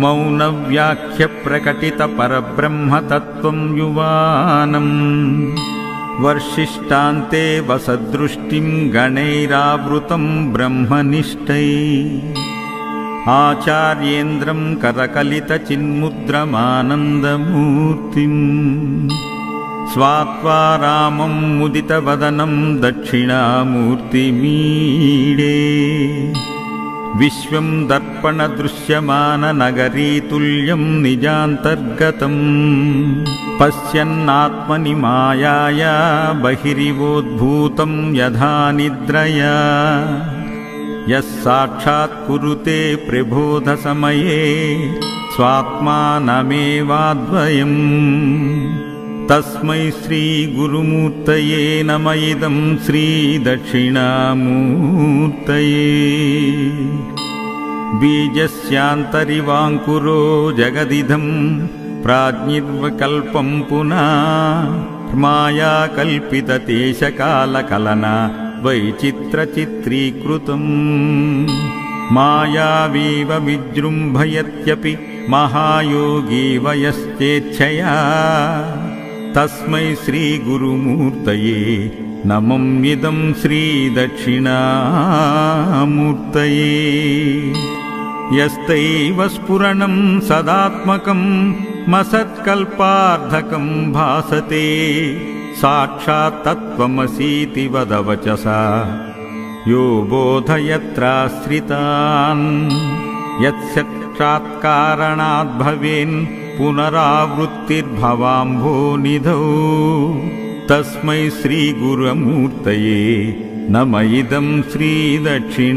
मौनव्याख्यप्रकटितपरब्रह्मतत्त्वं युवानम् वर्षिष्टान्ते वसदृष्टिं गणैरावृतं ब्रह्मनिष्ठैः आचार्येन्द्रं करकलितचिन्मुद्रमानन्दमूर्तिम् स्वात्वा रामं मुदितवदनं दक्षिणामूर्तिमीडे विश्वं दर्पणदृश्यमाननगरीतुल्यं निजान्तर्गतम् पश्यन्नात्मनि मायाया बहिरिवोद्भूतं यथा निद्रया यः साक्षात् कुरुते प्रबोधसमये स्वात्मानमेवाद्वयम् तस्मै श्रीगुरुमूर्तये नमः इदं श्रीदक्षिणामूर्तये बीजस्यान्तरिवाङ्कुरो जगदिदं प्राज्ञिर्विकल्पं पुनः मायाकल्पितदेशकालकलना वैचित्रचित्रीकृतम् मायावीव विजृम्भयत्यपि महायोगी वयश्चेच्छया तस्मै श्रीगुरुमूर्तये नमम्यिदं श्रीदक्षिणामूर्तये यस्तैव स्फुरणं सदात्मकं मसत्कल्पार्धकं भासते साक्षात् तत्त्वमसीति वदवचसा यो बोधयत्राश्रितान् यत्साक्षात्कारणात् भवेन् पुनरावृत्तिर्भवाम्भोनिधौ तस्मै श्रीगुरुमूर्तये नमः इदं श्रीदक्षिणामूर्तये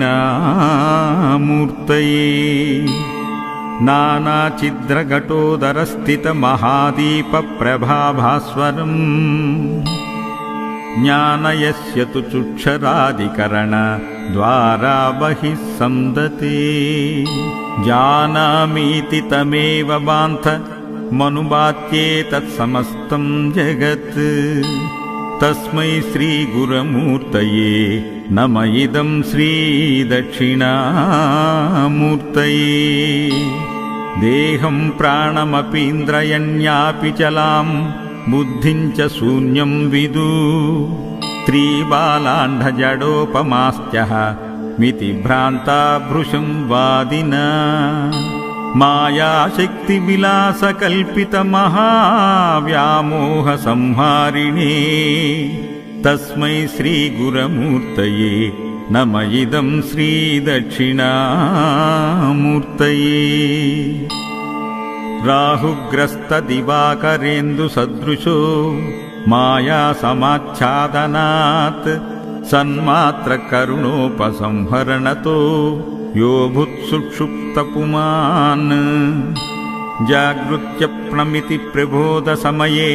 नानाचिद्रघटोदरस्थितमहादीपप्रभाभास्वरम् ज्ञानयस्य तु चुक्षरादिकरणद्वारा बहिः संदते जानामीति तमेव बान्धमनुबात्येतत्समस्तं जगत् तस्मै श्रीगुरुमूर्तये नमः इदं श्रीदक्षिणामूर्तये देहं प्राणमपीन्द्रयण्यापि चलां बुद्धिं च शून्यं विदु त्रिबालाण्डजडोपमास्त्यः मितिभ्रान्ता भृशं वादिना मायाशक्तिविलासकल्पितमहाव्यामोहसंहारिणे तस्मै श्रीगुरुमूर्तये नमः इदं श्रीदक्षिणामूर्तये राहुग्रस्तदिवाकरेन्दुसदृशो मायासमाच्छादनात् सन्मात्रकरुणोपसंहरणतो यो भूत्सुषुप्तपुमान् जागृत्यप्नमिति प्रबोधसमये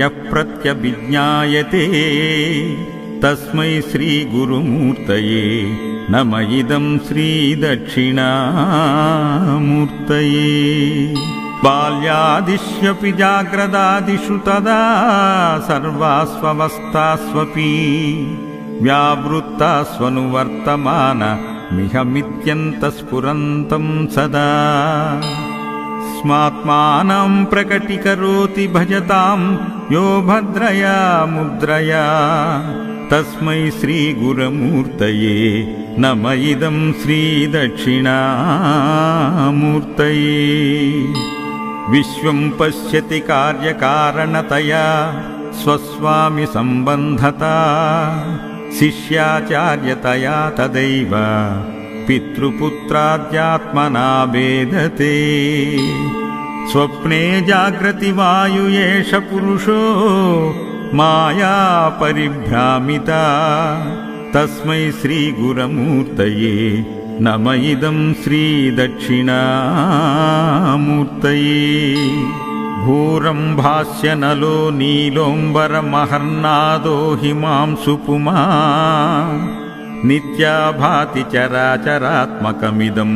यः प्रत्यभिज्ञायते तस्मै श्रीगुरुमूर्तये नमः इदं श्रीदक्षिणामूर्तये बाल्यादिष्वपि जाग्रदादिषु तदा सर्वास्वस्थास्वपि व्यावृत्तास्वनुवर्तमानमिहमित्यन्तस्फुरन्तं सदा स्मात्मानं प्रकटीकरोति भजतां यो भद्रया मुद्रया तस्मै श्रीगुरुमूर्तये नमः इदं श्रीदक्षिणामूर्तये विश्वं पश्यति कार्यकारणतया स्वस्वामि सम्बन्धता शिष्याचार्यतया तदैव पितृपुत्राद्यात्मना वेदते स्वप्ने जाग्रति वायु एष पुरुषो माया परिभ्रामिता तस्मै श्रीगुरुमूर्तये नमः इदं श्रीदक्षिणामूर्तये भूरम्भास्यनलो नीलोऽम्बरमहर्नादो हिमांशुपुमा नित्या भाति चराचरात्मकमिदं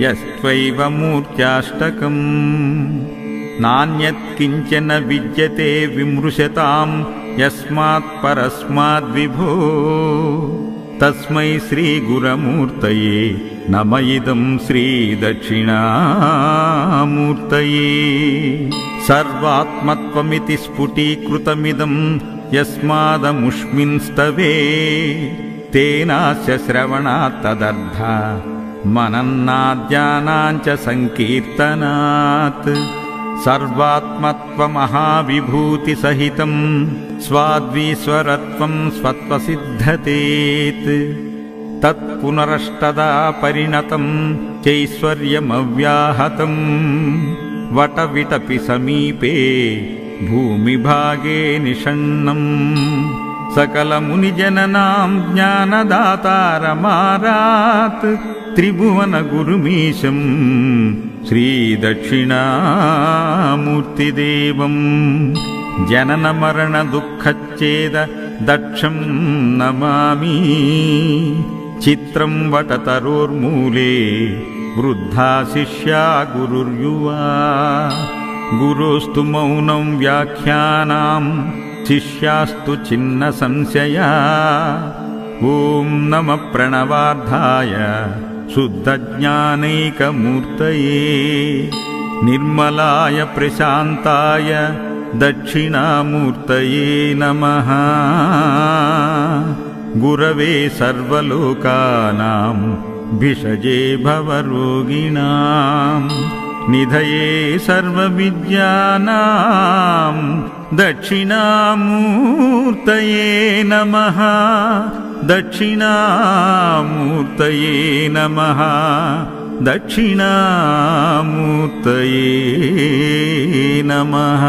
यस्त्वैव मूर्त्याष्टकम् नान्यत्किञ्चन विद्यते विमृशतां यस्मात् परस्माद्विभो तस्मै श्रीगुरमूर्तये नम इदं श्रीदक्षिणामूर्तये। सर्वात्मत्वमिति स्फुटीकृतमिदं यस्मादमुष्मिंस्तवे तेनास्य श्रवणात् तदर्थ मनन्नाद्यानाञ्च संकीर्तनात्। सर्वात्मत्वमहाविभूतिसहितं स्वाद्वीश्वरत्वं स्वत्वसिद्धतेत्। तत्पुनरष्टदा परिणतं चैश्वर्यमव्याहतं वटविटपि समीपे भूमिभागे निषण्णम्। सकलमुनिजननां ज्ञानदातारमारात् त्रिभुवनगुरुमीशं श्रीदक्षिणामूर्तिदेवम्। जननमरणदुःखच्छेद दक्षं नमामि। चित्रं वटतरोर्मूले वृद्धा शिष्या गुरुर्युवा। गुरोस्तु मौनं व्याख्यानां शिष्यास्तु छिन्न संशया। ॐ नमः प्रणवार्धाय शुद्धज्ञानैकमूर्तये निर्मलाय प्रशान्ताय दक्षिणामूर्तये नमः। गुरवे सर्वलोकानां भिषजे भवरोगिणां निधये सर्वविद्यानां दक्षिणामूर्तये नमः। दक्षिणामूर्तये नमः। दक्षिणामूर्तये नमः।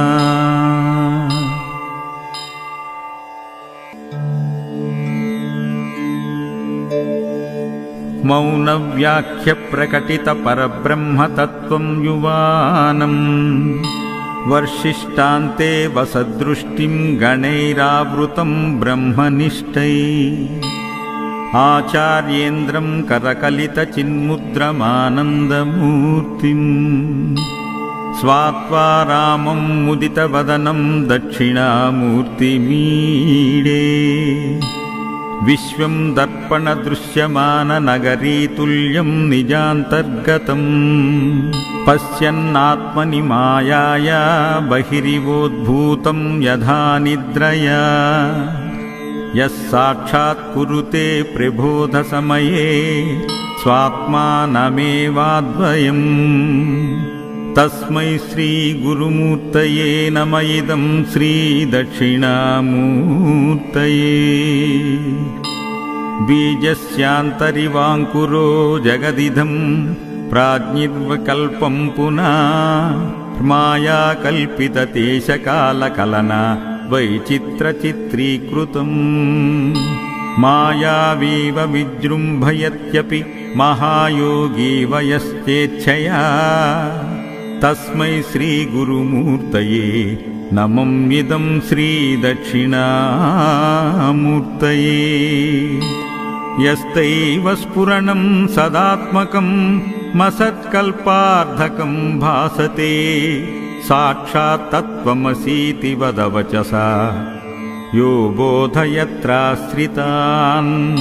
मौनव्याख्यप्रकटितपरब्रह्मतत्त्वं युवानम् वर्षिष्टान्ते वसदृष्टिं गणैरावृतं ब्रह्मनिष्ठैः। आचार्येन्द्रं करकलितचिन्मुद्रमानन्दमूर्तिम् स्वात्वा रामं मुदितवदनं दक्षिणामूर्तिमीडे। विश्वं दर्पणदृश्यमाननगरीतुल्यं निजान्तर्गतम् पश्यन्नात्मनि मायाया बहिरिवोद्भूतं यथा निद्रया। यः साक्षात् कुरुते प्रबोधसमये स्वात्मानमेवाद्वयम्। तस्मै श्रीगुरुमूर्तये नम इदं श्रीदक्षिणामूर्तये। बीजस्यान्तरिवाङ्कुरो जगदिदं प्राज्ञिर्विकल्पं पुनः मायाकल्पितदेशकालकलना वैचित्रचित्रीकृतम्। मायावीव विजृम्भयत्यपि महायोगी वयश्चेच्छया। तस्मै श्रीगुरुमूर्तये नमं इदं श्रीदक्षिणामूर्तये। यस्तैव स्फुरणं सदात्मकं मसत्कल्पार्धकं भासते साक्षात् तत्त्वमसीति वदवचसा यो बोधयत्राश्रितान्।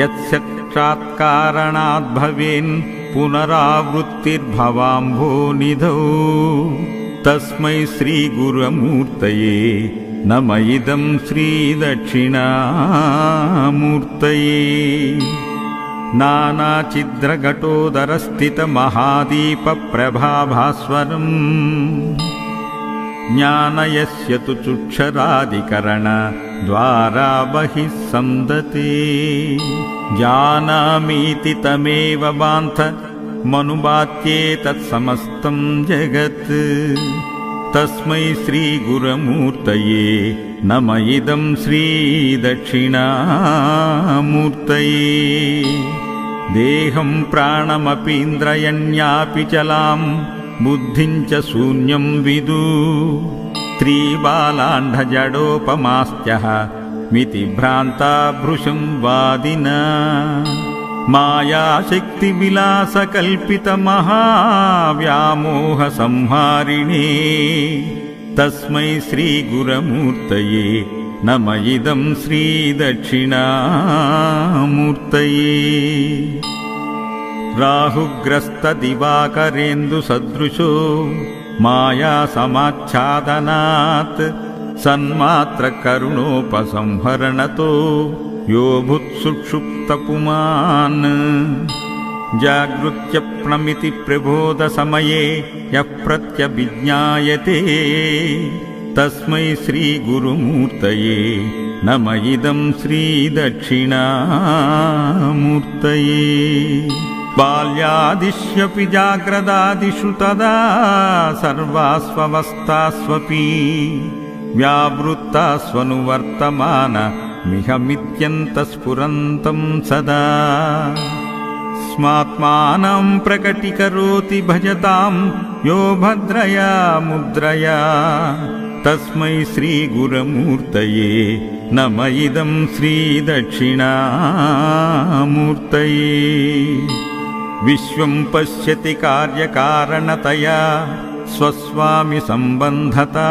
यत्साक्षात्कारणात् भवेन् पुनरावृत्तिर्भवाम्भोनिधौ। तस्मै श्रीगुरुमूर्तये नम इदं श्रीदक्षिणामूर्तये। नानाचिद्रघटोदरस्थितमहादीपप्रभाभास्वरम् ज्ञानयस्य तु चुक्षरादिकरणद्वारा बहिः सन्दते। जानामीति तमेव बान्थ मनुबात्ये तत्समस्तं जगत्। तस्मै श्रीगुरुमूर्तये नम इदं श्रीदक्षिणामूर्तये। देहं प्राणमपीन्द्रयण्यापि चलां बुद्धिं च शून्यं विदु। त्रिबालाण्डजडोपमास्त्यः मिति भ्रान्ता भृशं वादिना। मायाशक्तिविलासकल्पितमहाव्यामोहसंहारिणे। तस्मै श्रीगुरुमूर्तये నమ ఇదం శ్రీదక్షిణామూర్తయే. రాహుగ్రస్తదివాకరేందు సదృశో మాయా సమాచ్ఛాదనాత్ సన్మాత్ర కరుణోపసంహరణతో యో భుత్సుక్షుప్తపుమాన్. జాగృత్యప్నమితి ప్రబోధ సమయే యః ప్రత్యభిజ్ఞాయతే తస్మై శ్రీ గురుమూర్తయే నమ ఇదం శ్రీదక్షిణామూర్తయే. బాల్యాదిష్యపి జాగ్రదాదిషు తదా సర్వాస్వవస్థాస్వపి వ్యావృత్తాస్వనువర్తమాన మిహమిత్యంత స్ఫురంతం సదా. స్మాత్మానం ప్రకటీకరోతి భజతాం యో భద్రయా ముద్రయా తస్మై శ్రీ గురుమూర్తయే నమ ఇదం శ్రీదక్షిణామూర్తయే. విశ్వం పశ్యతి కార్యకారణతయా స్వస్వామి సంబంధతా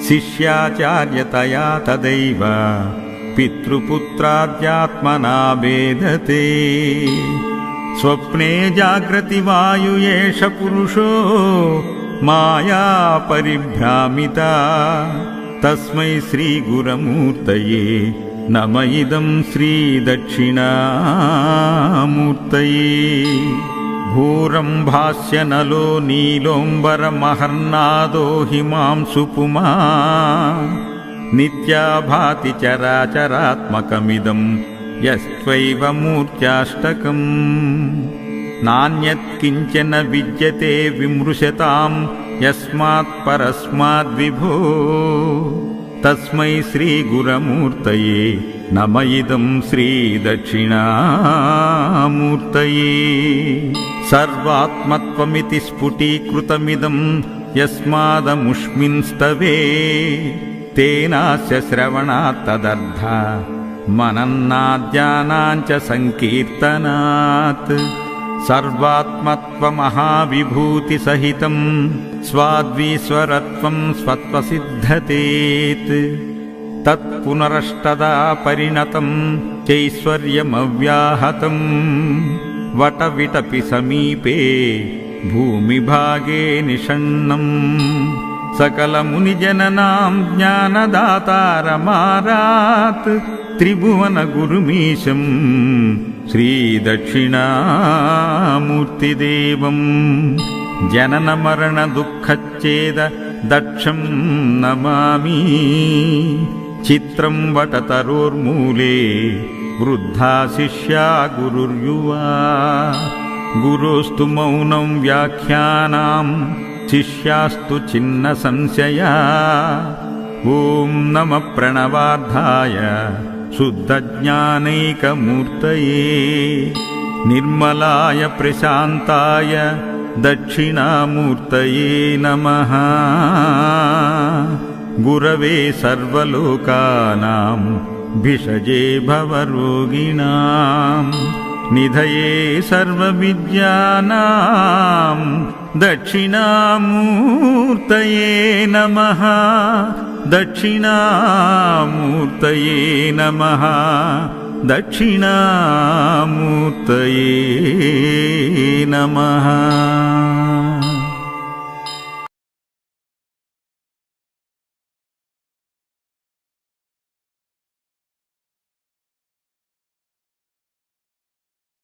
శిష్యాచార్యతయా తదైవ పితృపుత్రాద్యాత్మనా భేదతే. స్వప్నే జాగ్రతి వాయు ఏష పురుషో మాయా పరిభ్రామిత తస్మై శ్రీ గురుమూర్తయే నమ ఇదం శ్రీదక్షిణామూర్తయే. భూరం భాస్యనలో నీలోంబరమహర్నాదో హిమాంశు పుమా నిత్యా భాతి చరాచరాత్మకమిదం యస్త్వైవ మూర్త్యాష్టకం. నాన్యత్కించన విద్యతే విమృశతాం యస్మాత్ పరస్మాద్విభో తస్మై శ్రీ గురుమూర్తయే నమ ఇదం శ్రీదక్షిణామూర్తయే. సర్వాత్మత్వమితి స్ఫుటీకృతమిదం యస్మాదముష్మిన్స్తవే తేనాస్య శ్రవణాత్ తదర్థ మనన్నాద్యానాంచ సంకీర్తనాత్. సర్వాత్మత్వమహావిభూతి సహితం స్వాద్వీశ్వరత్వం స్వత్వసిద్ధతేత్. తత్పునరష్టదా పరిణతం చైశ్వర్యమవ్యాహతం వటవిటపి సమీపే భూమిభాగే నిషణ్ణం. సకలమునిజననాం జ్ఞానదాతారమారాత్ త్రిభువన గురుమీశం శ్రీదక్షిణామూర్తిదేవం. జనన మరణ దుఃఖచ్ఛేద దక్షం నమామి. చిత్రం వటతరోర్మూలే వృద్ధా శిష్యా గురుర్యువా. గురోస్తు మౌనం వ్యాఖ్యానాం శిష్యాస్తు చిన్న సంశయా. ఓం నమ ప్రణవార్థాయ శుద్ధజ్ఞానైకమూర్తయే నిర్మలాయ ప్రశాంతాయ దక్షిణామూర్తయే నమః. గురవే సర్వలోకానాం భిషజే భవరోగిణాం నిధయే సర్వవిద్యానాం దక్షిణామూర్తయే నమః. దక్షిణామూర్తయే నమః. దక్షిణామూర్తయే నమః.